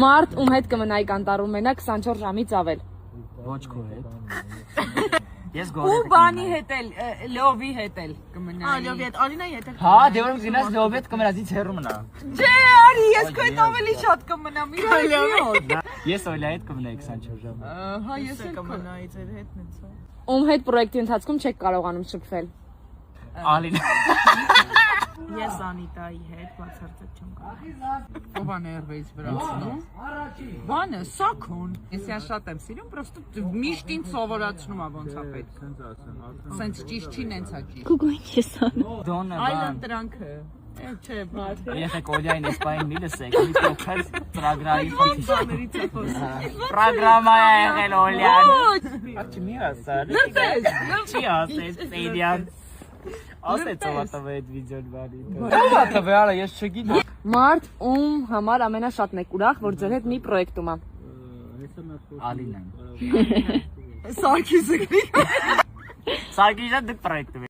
Մարդ ում հետ կմնայի կանտարում մենակ 24 ժամից ավել։ Ոչ քո հետ։ Ես Ու գորի։ բանի հետ էլ, լովի հետ էլ կմնայի։ Լովի հետ, Ալինայի հետ էլ։ Հա, դե որ գնաս լովի հետ կմնաս ինձ հեռու մնա։ Չէ, արի, ես քո հետ ավելի շատ կմնամ, իրար։ Ես Օլիայի հետ կմնայի 24 ժամ։ Հա, ես էլ կմնայի ձեր հետ նենց։ Ում հետ պրոյեկտի ընթացքում չեք կարողանում շփվել։ Ալին։ Ես Անիտայի հետ բացարձակ չեմ կարող։ Ով աներվեից վրացնում։ Բանը, սակոն։ Ես յան շատ եմ սիրում, պրոստը միշտ ինձ սովորացնում ա ոնց ա պետք։ Սենց ճիշտ չի, նենց ա ճիշտ։ Քուգո ինչ ես անում։ Դոնը Այլ բան։ ընտրանքը։ Չէ, բարդ։ Եղեք Օլիային էսպային մի լսեք, մի փոքր ծրագրային խնդիր։ Պրոգրամա է եղել Օլիան։ Աչի մի ասար։ Չի ասեց Սեյդյան։ Ասեց ով ատավը այդ վիդեոն բարի։ Ով ատավը արա ես չգիտեմ։ Մարդ ում համար ամենաշատն եք ուրախ, որ ձեր հետ մի պրոյեկտում ա։ Ալինան։ Սարգիսը։ Սարգիսը դուք պրոյեկտում